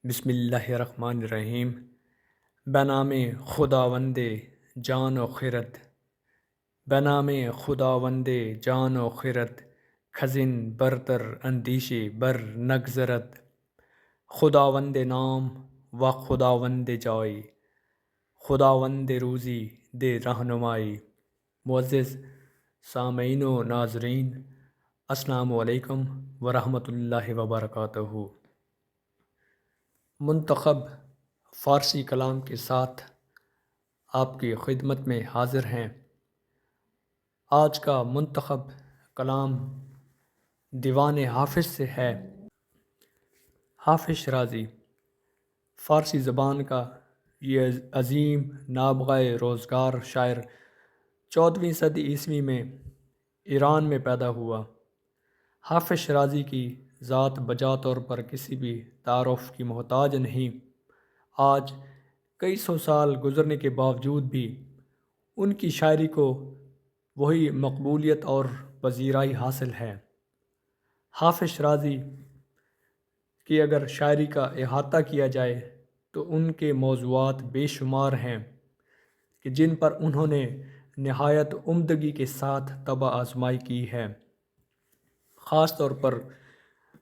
بسم اللہ الرحمن الرحیم۔ بنام خداوند جان و خرد، بنام خداوند جان و خرد، خزن برتر اندیشی بر نگذرد. خداوند نام و خداوند جائی، خداوند روزی دے رہنمائی. معزز سامعین و ناظرین، السلام علیکم ورحمۃ اللہ وبرکاتہ. منتخب فارسی کلام کے ساتھ آپ کی خدمت میں حاضر ہیں. آج کا منتخب کلام دیوان حافظ سے ہے. حافظ شرازی فارسی زبان کا یہ عظیم نابغہ روزگار شاعر 14ویں صدی عیسوی میں ایران میں پیدا ہوا. حافظ شرازی کی ذات بجا طور پر کسی بھی تعارف کی محتاج نہیں. آج کئی سو سال گزرنے کے باوجود بھی ان کی شاعری کو وہی مقبولیت اور پذیرائی حاصل ہے. حافظ شرازی کی اگر شاعری کا احاطہ کیا جائے تو ان کے موضوعات بے شمار ہیں کہ جن پر انہوں نے نہایت عمدگی کے ساتھ طبع آزمائی کی ہے. خاص طور پر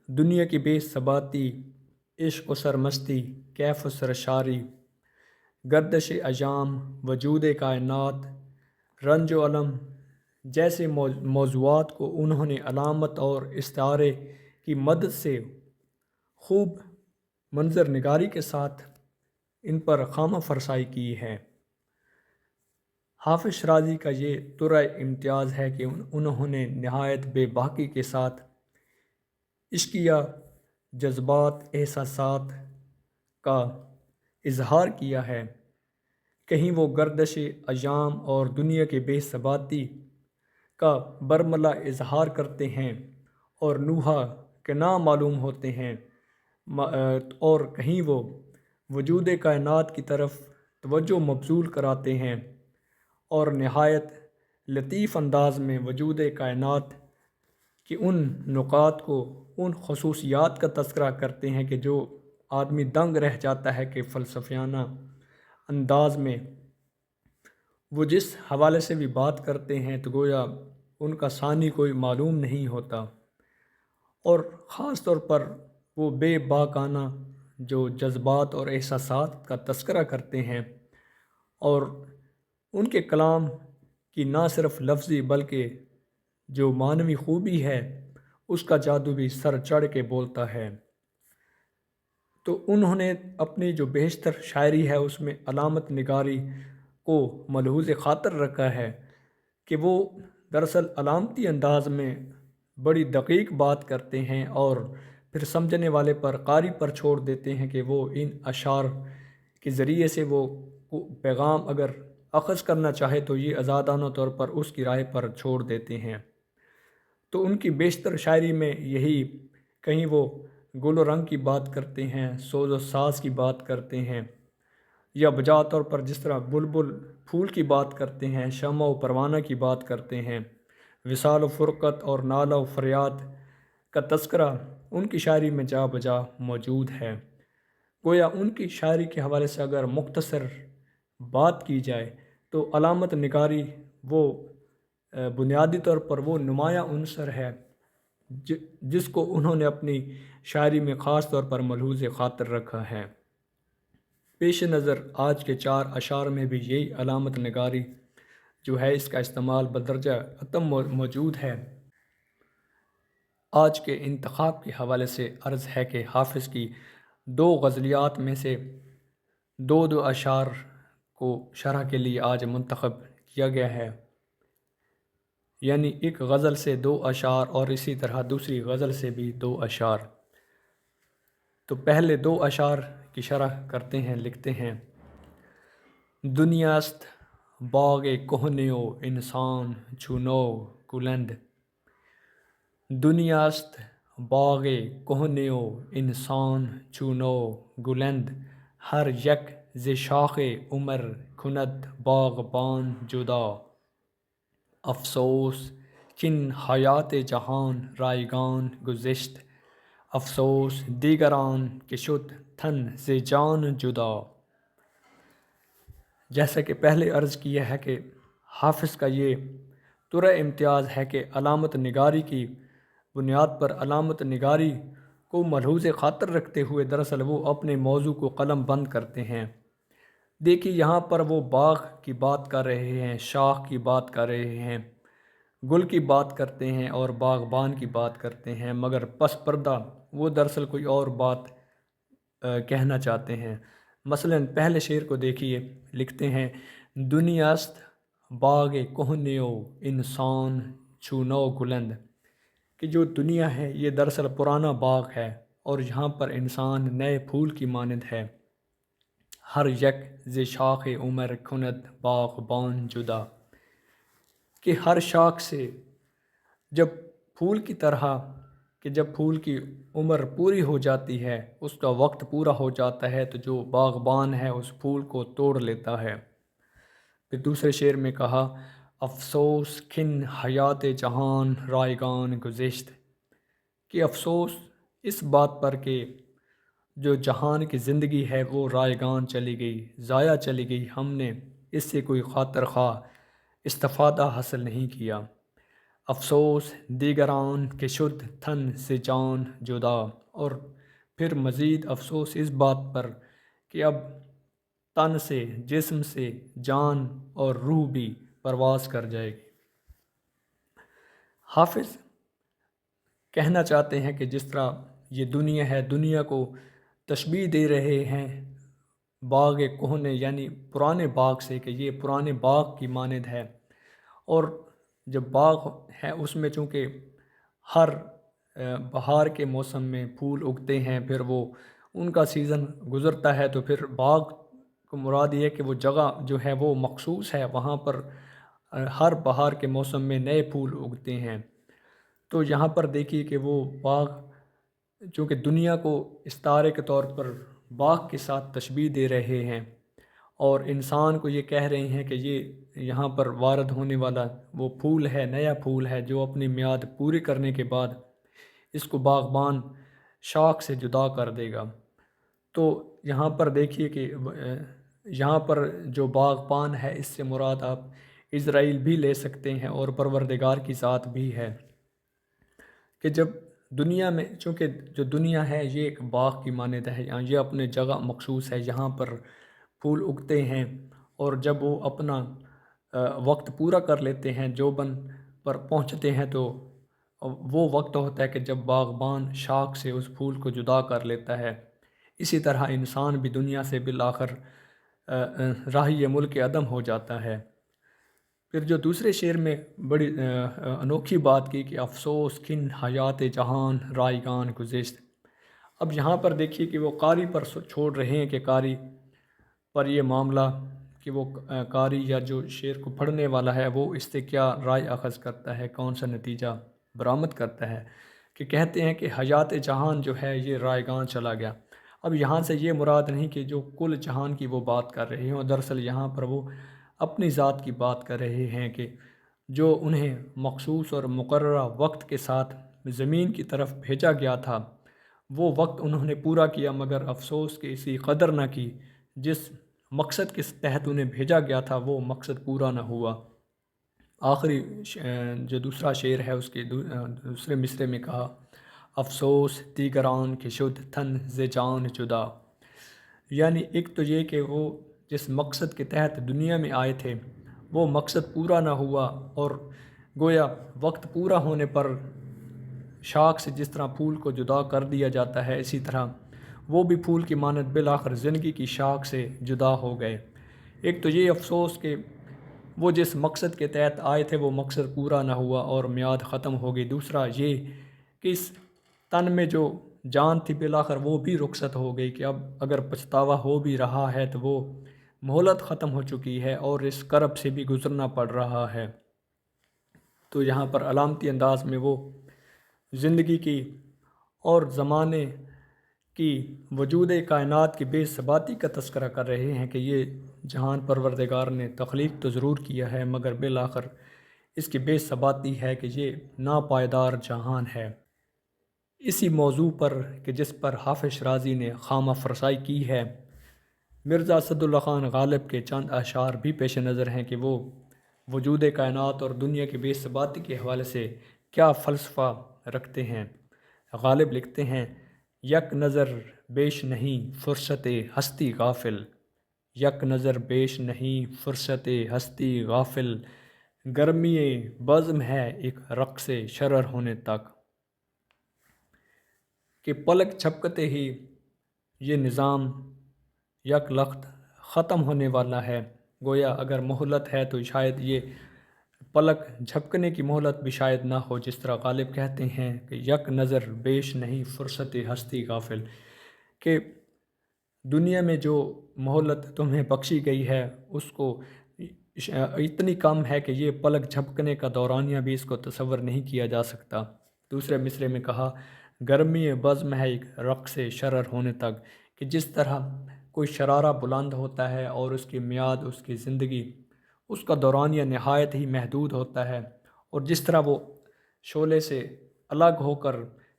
دنیا کی بے ثباتی، عشق و سرمستی، کیف و سرشاری، گردش ایام، وجود کائنات، رنج و الم جیسے موضوعات کو انہوں نے علامت اور استعارے کی مدد سے خوب منظر نگاری کے ساتھ ان پر خامہ فرسائی کی ہے. حافظ شرازی کا یہ ترہ امتیاز ہے کہ انہوں نے نہایت بے باکی کے ساتھ عشقیہ جذبات، احساسات کا اظہار کیا ہے. کہیں وہ گردش ایام اور دنیا کے بے ثباتی کا برملا اظہار کرتے ہیں اور نوحہ کے نامعلوم ہوتے ہیں، اور کہیں وہ وجود کائنات کی طرف توجہ مبذول کراتے ہیں اور نہایت لطیف انداز میں وجود کائنات کی ان نقاط کو، ان خصوصیات کا تذکرہ کرتے ہیں کہ جو آدمی دنگ رہ جاتا ہے کہ فلسفیانہ انداز میں وہ جس حوالے سے بھی بات کرتے ہیں تو گویا ان کا ثانی کوئی معلوم نہیں ہوتا. اور خاص طور پر وہ بے باکانہ جو جذبات اور احساسات کا تذکرہ کرتے ہیں، اور ان کے کلام کی نہ صرف لفظی بلکہ جو معنوی خوبی ہے اس کا جادو بھی سر چڑھ کے بولتا ہے. تو انہوں نے اپنی جو بیشتر شاعری ہے اس میں علامت نگاری کو ملحوظ خاطر رکھا ہے کہ وہ دراصل علامتی انداز میں بڑی دقیق بات کرتے ہیں اور پھر سمجھنے والے پر، قاری پر چھوڑ دیتے ہیں کہ وہ ان اشعار کے ذریعے سے وہ پیغام اگر اخذ کرنا چاہے تو یہ آزادانہ طور پر اس کی رائے پر چھوڑ دیتے ہیں. تو ان کی بیشتر شاعری میں یہی، کہیں وہ گل و رنگ کی بات کرتے ہیں، سوز و ساز کی بات کرتے ہیں، یا بجا طور پر جس طرح بلبل پھول کی بات کرتے ہیں، شمع و پروانہ کی بات کرتے ہیں، وصال و فرقت اور نالہ و فریاد کا تذکرہ ان کی شاعری میں جا بجا موجود ہے. گویا ان کی شاعری کے حوالے سے اگر مختصر بات کی جائے تو علامت نگاری وہ بنیادی طور پر وہ نمایاں عنصر ہے جس کو انہوں نے اپنی شاعری میں خاص طور پر ملحوظ خاطر رکھا ہے. پیش نظر آج کے 4 اشعار میں بھی یہی علامت نگاری جو ہے اس کا استعمال بدرجہ اتم موجود ہے. آج کے انتخاب کے حوالے سے عرض ہے کہ حافظ کی 2 غزلیات میں سے 2 اشعار کو شرح کے لیے آج منتخب کیا گیا ہے، یعنی ایک غزل سے 2 اشعار اور اسی طرح دوسری غزل سے بھی 2 اشعار. تو پہلے 2 اشعار کی شرح کرتے ہیں. لکھتے ہیں: دنیاست باغ کہنو انسان چونو گلند، دنیاست باغ کہنو انسان چونو گلند، ہر یک ز شاخ عمر کند باغبان جدا، افسوس کن حیات جہان رایگان گذشت، افسوس دیگران کہ شد تن سے جان جدا۔ جیسا کہ پہلے عرض کیا ہے کہ حافظ کا یہ طرح امتیاز ہے کہ علامت نگاری کی بنیاد پر علامت نگاری کو ملحوظ خاطر رکھتے ہوئے دراصل وہ اپنے موضوع کو قلم بند کرتے ہیں۔ دیکھیے یہاں پر وہ باغ کی بات کر رہے ہیں، شاخ کی بات کر رہے ہیں، گل کی بات کرتے ہیں اور باغبان کی بات کرتے ہیں، مگر پس پردہ وہ دراصل کوئی اور بات کہنا چاہتے ہیں۔ مثلاً پہلے شعر کو دیکھیے، لکھتے ہیں دنیاست باغ کہنیو انسان چونو گلند، کہ جو دنیا ہے یہ دراصل پرانا باغ ہے اور یہاں پر انسان نئے پھول کی مانند ہے۔ ہر یک ز شاخ عمر کند باغبان جدا، کہ ہر شاخ سے جب پھول کی طرح، کہ جب پھول کی عمر پوری ہو جاتی ہے، اس کا وقت پورا ہو جاتا ہے، تو جو باغبان ہے اس پھول کو توڑ لیتا ہے۔ پھر دوسرے شعر میں کہا افسوس کھن حیات جہان رائگان گزشت، کہ افسوس اس بات پر کہ جو جہان کی زندگی ہے وہ رائگان چلی گئی، ضائع چلی گئی، ہم نے اس سے کوئی خاطر خواہ استفادہ حاصل نہیں کیا۔ افسوس دیگران کہ شد تن سے جان جدا، اور پھر مزید افسوس اس بات پر کہ اب تن سے، جسم سے جان اور روح بھی پرواز کر جائے گی۔ حافظ کہنا چاہتے ہیں کہ جس طرح یہ دنیا ہے، دنیا کو تشبیہ دے رہے ہیں باغ کہنے یعنی پرانے باغ سے، کہ یہ پرانے باغ کی مانند ہے، اور جب باغ ہے اس میں چونکہ ہر بہار کے موسم میں پھول اگتے ہیں، پھر وہ ان کا سیزن گزرتا ہے، تو پھر باغ کو مراد یہ ہے کہ وہ جگہ جو ہے وہ مخصوص ہے، وہاں پر ہر بہار کے موسم میں نئے پھول اگتے ہیں۔ تو یہاں پر دیکھیے کہ وہ باغ چونکہ دنیا کو استعارے کے طور پر باغ کے ساتھ تشبیہ دے رہے ہیں، اور انسان کو یہ کہہ رہے ہیں کہ یہ یہاں پر وارد ہونے والا وہ پھول ہے، نیا پھول ہے جو اپنی میعاد پوری کرنے کے بعد اس کو باغبان شاخ سے جدا کر دے گا۔ تو یہاں پر دیکھیے کہ یہاں پر جو باغبان ہے اس سے مراد آپ اسرائیل بھی لے سکتے ہیں اور پروردگار کی ذات بھی ہے، کہ جب دنیا میں چونکہ جو دنیا ہے یہ ایک باغ کی مانند ہے، یہ اپنے جگہ مخصوص ہے، یہاں پر پھول اگتے ہیں، اور جب وہ اپنا وقت پورا کر لیتے ہیں، جوبن پر پہنچتے ہیں، تو وہ وقت ہوتا ہے کہ جب باغبان شاخ سے اس پھول کو جدا کر لیتا ہے۔ اسی طرح انسان بھی دنیا سے بالآخر راہی ملک عدم ہو جاتا ہے۔ پھر جو دوسرے شعر میں بڑی انوکھی بات کی کہ افسوس کن حیات جہان رائگان گزشت، اب یہاں پر دیکھیے کہ وہ قاری پر چھوڑ رہے ہیں کہ قاری پر یہ معاملہ کہ وہ قاری یا جو شعر کو پڑھنے والا ہے وہ اس سے کیا رائے اخذ کرتا ہے، کون سا نتیجہ برآمد کرتا ہے، کہ کہتے ہیں کہ حیات جہان جو ہے یہ رائگان چلا گیا۔ اب یہاں سے یہ مراد نہیں کہ جو کل جہان کی وہ بات کر رہے ہیں، دراصل یہاں پر وہ اپنی ذات کی بات کر رہے ہیں کہ جو انہیں مخصوص اور مقررہ وقت کے ساتھ زمین کی طرف بھیجا گیا تھا وہ وقت انہوں نے پورا کیا، مگر افسوس کہ اسی قدر نہ کی جس مقصد کے تحت انہیں بھیجا گیا تھا وہ مقصد پورا نہ ہوا۔ آخری جو دوسرا شعر ہے اس کے دوسرے مصرے میں کہا افسوس دیگران کہ شد تن ز جان جدا، یعنی ایک تو یہ کہ وہ جس مقصد کے تحت دنیا میں آئے تھے وہ مقصد پورا نہ ہوا، اور گویا وقت پورا ہونے پر شاخ سے جس طرح پھول کو جدا کر دیا جاتا ہے اسی طرح وہ بھی پھول کی مانند بالآخر زندگی کی شاخ سے جدا ہو گئے۔ ایک تو یہ افسوس کہ وہ جس مقصد کے تحت آئے تھے وہ مقصد پورا نہ ہوا اور میعاد ختم ہو گئی، دوسرا یہ کہ اس تن میں جو جان تھی بالآخر وہ بھی رخصت ہو گئی، کہ اب اگر پچھتاوا ہو بھی رہا ہے تو وہ مہلت ختم ہو چکی ہے اور اس کرب سے بھی گزرنا پڑ رہا ہے۔ تو یہاں پر علامتی انداز میں وہ زندگی کی اور زمانے کی وجود کائنات کی بے ثباتی کا تذکرہ کر رہے ہیں کہ یہ جہان پروردگار نے تخلیق تو ضرور کیا ہے مگر بالآخر اس کی بے ثباتی ہے کہ یہ ناپائیدار جہان ہے۔ اسی موضوع پر کہ جس پر حافظ شرازی نے خامہ فرسائی کی ہے، مرزا اسد اللہ خان غالب کے چند اشعار بھی پیش نظر ہیں کہ وہ وجود کائنات اور دنیا کی بے ثباتی کے حوالے سے کیا فلسفہ رکھتے ہیں۔ غالب لکھتے ہیں: یک نظر بیش نہیں فرصت ہستی غافل، یک نظر بیش نہیں فرصت ہستی غافل، گرمی بزم ہے ایک رقص شرر ہونے تک۔ کہ پلک جھپکتے ہی یہ نظام یک لخت ختم ہونے والا ہے۔ گویا اگر مہلت ہے تو شاید یہ پلک جھپکنے کی مہلت بھی شاید نہ ہو، جس طرح غالب کہتے ہیں کہ یک نظر بیش نہیں فرصت ہستی غافل، کہ دنیا میں جو مہلت تمہیں بخشی گئی ہے اس کو اتنی کم ہے کہ یہ پلک جھپکنے کا دورانیہ بھی اس کو تصور نہیں کیا جا سکتا۔ دوسرے مصرعے میں کہا: گرمی بزم ہے ایک رقص شرر ہونے تک، کہ جس طرح کوئی شرارہ بلند ہوتا ہے اور اس کی میعاد، اس کی زندگی، اس کا دورانیہ نہایت ہی محدود ہوتا ہے، اور جس طرح وہ شعلے سے الگ ہو کر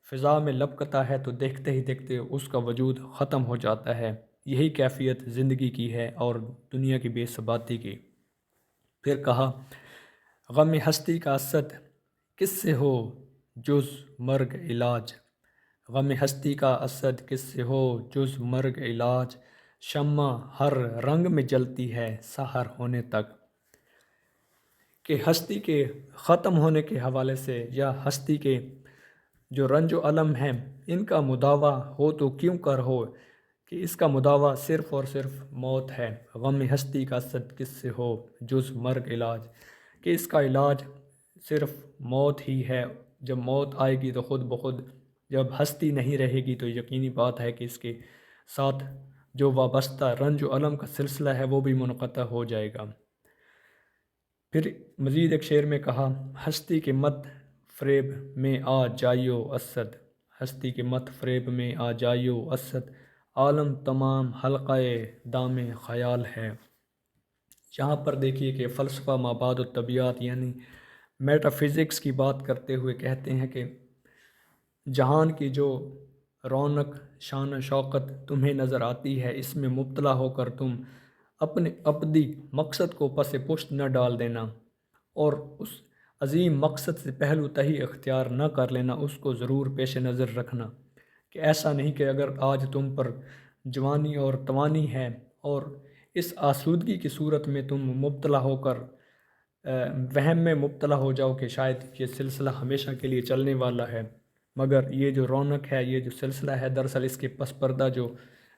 فضا میں لپکتا ہے تو دیکھتے ہی دیکھتے اس کا وجود ختم ہو جاتا ہے، یہی کیفیت زندگی کی ہے اور دنیا کی بے ثباتی کی۔ پھر کہا: غم ہستی کا اسد کس سے ہو جز مرگ علاج، غم ہستی کا اسد کس سے ہو جز مرگ علاج، شمع ہر رنگ میں جلتی ہے سحر ہونے تک۔ کہ ہستی کے ختم ہونے کے حوالے سے یا ہستی کے جو رنج و الم ہیں ان کا مداوع ہو تو کیوں کر ہو، کہ اس کا مداوع صرف اور صرف موت ہے۔ غم ہستی کا اسد کس سے ہو جز مرگ علاج، کہ اس کا علاج صرف موت ہی ہے۔ جب موت آئے گی تو خود بخود، جب ہستی نہیں رہے گی تو یقینی بات ہے کہ اس کے ساتھ جو وابستہ رنج و الم کا سلسلہ ہے وہ بھی منقطع ہو جائے گا۔ پھر مزید ایک شعر میں کہا: ہستی کے مت فریب میں آ جائیو اسد، ہستی کے مت فریب میں آ جائیو اسد، عالم تمام حلقہ دام خیال ہے۔ یہاں پر دیکھیے کہ فلسفہ مابعد الطبیعیات یعنی میٹا فزکس کی بات کرتے ہوئے کہتے ہیں کہ جہان کی جو رونق، شان و شوکت تمہیں نظر آتی ہے، اس میں مبتلا ہو کر تم اپنے ابدی مقصد کو پس پشت نہ ڈال دینا، اور اس عظیم مقصد سے پہلو تہی اختیار نہ کر لینا، اس کو ضرور پیش نظر رکھنا۔ کہ ایسا نہیں کہ اگر آج تم پر جوانی اور توانی ہے اور اس آسودگی کی صورت میں تم مبتلا ہو کر وہم میں مبتلا ہو جاؤ کہ شاید یہ سلسلہ ہمیشہ کے لیے چلنے والا ہے، مگر یہ جو رونق ہے، یہ جو سلسلہ ہے، دراصل اس کے پس پردہ جو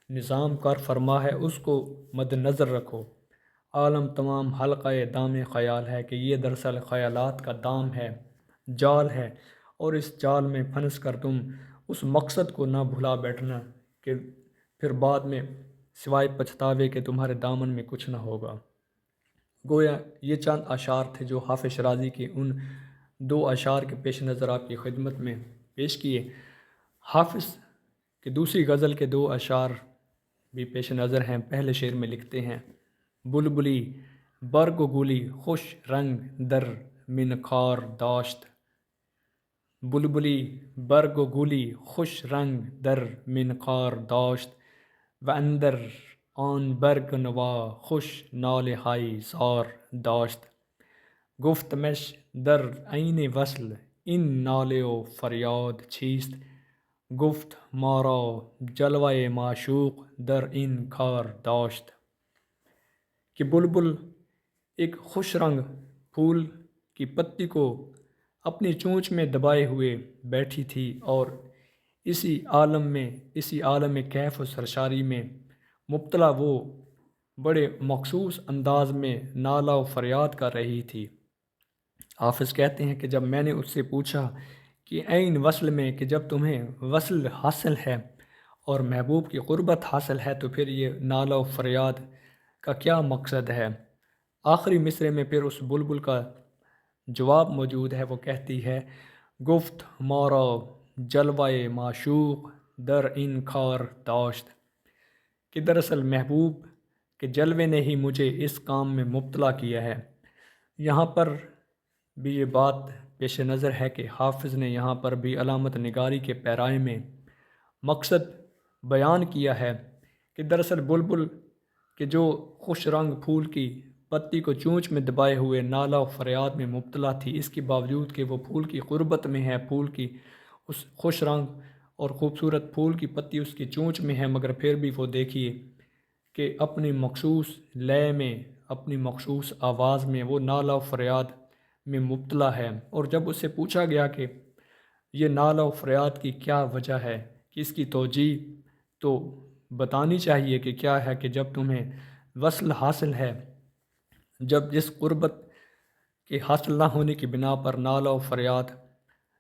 نظام کار فرما ہے اس کو مد نظر رکھو۔ عالم تمام حلقہ دام خیال ہے، کہ یہ دراصل خیالات کا دام ہے، جال ہے، اور اس جال میں پھنس کر تم اس مقصد کو نہ بھلا بیٹھنا کہ پھر بعد میں سوائے پچھتاوے کہ تمہارے دامن میں کچھ نہ ہوگا۔ گویا یہ چند اشعار تھے جو حافظ شرازی کے ان دو اشعار کے پیش نظر آپ کی خدمت میں پیش کیے۔ حافظ کی دوسری غزل کے دو اشعار بھی پیش نظر ہیں۔ پہلے شعر میں لکھتے ہیں: بلبلی برگ و گلی خوش رنگ در منقار داشت، بلبلی برگ و گلی خوش رنگ در منقار داشت، و اندر آن برگ نوا خوش ناله های زار داشت، گفتمش در عین وصل این ناله و فریاد چیست، گفت ما را جلوه معشوق در این کار داشت۔ کہ بلبل ایک خوش رنگ پھول کی پتی کو اپنی چونچ میں دبائے ہوئے بیٹھی تھی، اور اسی عالم کیف و سرشاری میں مبتلا وہ بڑے مخصوص انداز میں نالہ و فریاد کر رہی تھی۔ حافظ کہتے ہیں کہ جب میں نے اس سے پوچھا کہ عین وصل میں، کہ جب تمہیں وصل حاصل ہے اور محبوب کی قربت حاصل ہے تو پھر یہ نالہ و فریاد کا کیا مقصد ہے؟ آخری مصرعے میں پھر اس بلبل کا جواب موجود ہے، وہ کہتی ہے: گفت مارا جلوہ معشوق در این کار داشت، کہ دراصل محبوب کے جلوے نے ہی مجھے اس کام میں مبتلا کیا ہے۔ یہاں پر بھی یہ بات پیش نظر ہے کہ حافظ نے یہاں پر بھی علامت نگاری کے پیرائے میں مقصد بیان کیا ہے کہ دراصل بلبل کہ جو خوش رنگ پھول کی پتی کو چونچ میں دبائے ہوئے نالہ و فریاد میں مبتلا تھی، اس کے باوجود کہ وہ پھول کی قربت میں ہے، پھول کی اس خوش رنگ اور خوبصورت پھول کی پتی اس کی چونچ میں ہے، مگر پھر بھی وہ دیکھیے کہ اپنی مخصوص لے میں، اپنی مخصوص آواز میں وہ نالہ و فریاد میں مبتلا ہے۔ اور جب اس سے پوچھا گیا کہ یہ نالہ و فریاد کی کیا وجہ ہے، کہ اس کی توجیہ تو بتانی چاہیے کہ کیا ہے، کہ جب تمہیں وصل حاصل ہے، جب جس قربت کے حاصل نہ ہونے کی بنا پر نالہ و فریاد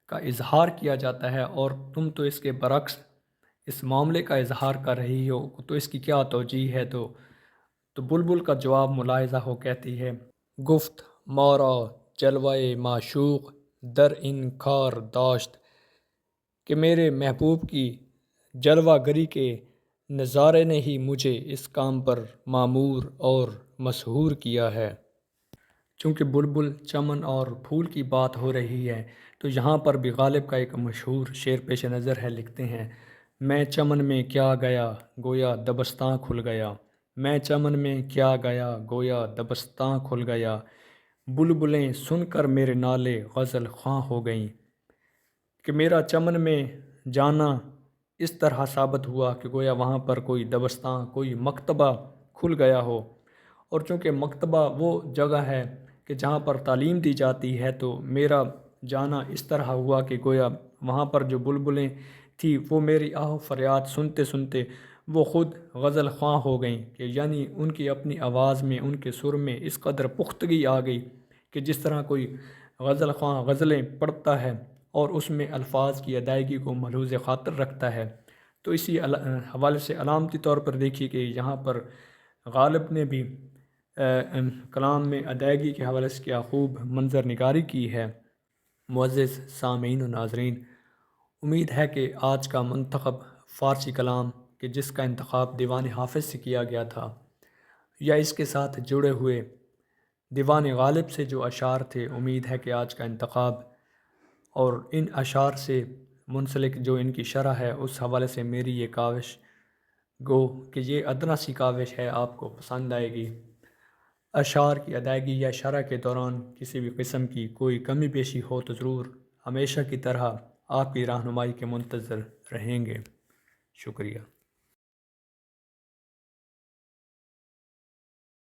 کا اظہار کیا جاتا ہے اور تم تو اس کے برعکس اس معاملے کا اظہار کر رہی ہو، تو اس کی کیا توجیہ ہے؟ تو بلبل کا جواب ملاحظہ ہو کہتی ہے، گفت مارا جلوۂ معشوق در انکار داشت، کہ میرے محبوب کی جلوہ گری کے نظارے نے ہی مجھے اس کام پر مامور اور مسحور کیا ہے۔ چونکہ بلبل، چمن اور پھول کی بات ہو رہی ہے، تو یہاں پر بھی غالب کا ایک مشہور شعر پیش نظر ہے، لکھتے ہیں، میں چمن میں کیا گیا گویا دبستاں کھل گیا، میں چمن میں کیا گیا گویا دبستاں کھل گیا، بلبلیں سن کر میرے نالے غزل خواں ہو گئیں۔ کہ میرا چمن میں جانا اس طرح ثابت ہوا کہ گویا وہاں پر کوئی دبستاں، کوئی مکتبہ کھل گیا ہو، اور چونکہ مکتبہ وہ جگہ ہے کہ جہاں پر تعلیم دی جاتی ہے، تو میرا جانا اس طرح ہوا کہ گویا وہاں پر جو بلبلیں تھیں وہ میری آہ و فریاد سنتے سنتے وہ خود غزل خواں ہو گئیں، کہ یعنی ان کی اپنی آواز میں، ان کے سر میں اس قدر پختگی آ گئی کہ جس طرح کوئی غزل خواں غزلیں پڑھتا ہے اور اس میں الفاظ کی ادائیگی کو ملحوظ خاطر رکھتا ہے۔ تو اسی حوالے سے علامتی طور پر دیکھیے کہ یہاں پر غالب نے بھی کلام میں ادائیگی کے حوالے سے کیا خوب منظر نگاری کی ہے۔ معزز سامعین و ناظرین، امید ہے کہ آج کا منتخب فارسی کلام کہ جس کا انتخاب دیوان حافظ سے کیا گیا تھا، یا اس کے ساتھ جڑے ہوئے دیوان غالب سے جو اشعار تھے، امید ہے کہ آج کا انتخاب اور ان اشعار سے منسلک جو ان کی شرح ہے، اس حوالے سے میری یہ کاوش گو کہ یہ ادنیٰ سی کاوش ہے، آپ کو پسند آئے گی۔ اشعار کی ادائیگی یا شرح کے دوران کسی بھی قسم کی کوئی کمی بیشی ہو تو ضرور ہمیشہ کی طرح آپ کی رہنمائی کے منتظر رہیں گے۔ شکریہ۔